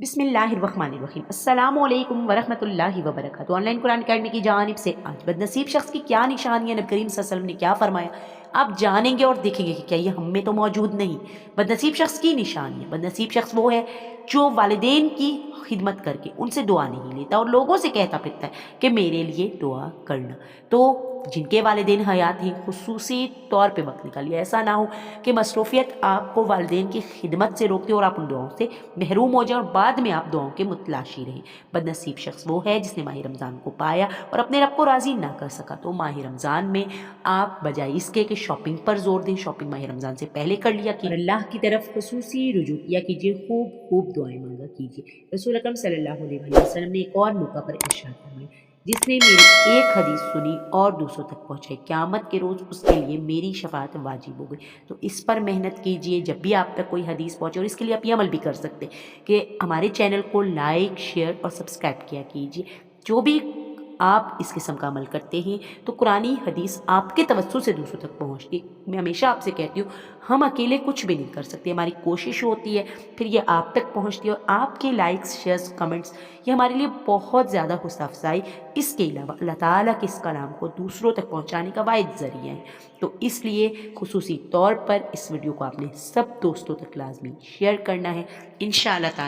बिस्मिल्लाहिर्रहमानिर्रहीम। अस्सलामु अलैकुम वरहमतुल्लाहि वबरकातुहू। ऑनलाइन कुरान अकेडमी की जानिब से आज बदनसीब शख्स की क्या निशानी है, नबी करीम सल्लल्लाहु अलैहि वसल्लम ने क्या फरमाया, आप जानेंगे और देखेंगे कि क्या ये हम में तो मौजूद नहीं। बदनसीब शख्स की निशानी है, बदनसीब शख्स वो है जो वालिदैन की खिदमत करके उनसे दुआ नहीं लेता और लोगों से कहता फिरता है कि मेरे लिए दुआ करना। तो जिनके वालिदैन हयात हैं खुसूसी तौर पे वक्त निकालिए। ऐसा ना हो कि मसरूफियत आपको वालिदैन की खिदमत से रोकती हो और आप उन दुआओं से महरूम हो जाएं और बाद में आप दुआओं के मुतलाशी रहें। बदनसीब शख्स वो है जिसने माह रमज़ान को पाया और अपने रब को राज़ी ना कर सका। तो माह रमज़ान में आप बजाय इसके कि शॉपिंग पर जोर दें, शॉपिंग माह रमज़ान से पहले कर लिया कीजिए और अल्लाह की तरफ खुसूसी रुजू किया कीजिए, खूब खूब दुआएं मांगा कीजिए। रसूल अकरम सल्लल्लाहु अलैहि वसल्लम ने एक और मौका पर इरशाद फरमाया, जिसने मेरी एक हदीस सुनी और दूसरों तक पहुँचाई, क़यामत के रोज़ उसके लिए मेरी शफाअत वाजिब हो गई। तो इस पर मेहनत कीजिए जब भी आप तक कोई हदीस पहुँचे, और इसके लिए आप ये अमल भी कर सकते हैं कि हमारे चैनल को लाइक, शेयर और सब्सक्राइब किया कीजिए। जो भी आप इस किस्म का अमल करते हैं तो कुरानी हदीस आपके तवज्जुह से दूसरों तक पहुँचती। मैं हमेशा आपसे कहती हूँ, हम अकेले कुछ भी नहीं कर सकते, हमारी कोशिश होती है, फिर ये आप तक पहुँचती है और आपके लाइक्स, शेयर्स, कमेंट्स ये हमारे लिए बहुत ज़्यादा हौसला अफजाई, इसके अलावा अल्लाह ताला के इस कलाम को दूसरों तक पहुँचाने का वाहिद ज़रिया है। तो इसलिए खुसूसी तौर पर इस वीडियो को आपने सब दोस्तों तक लाजमी शेयर करना है। इंशाअल्लाह ताला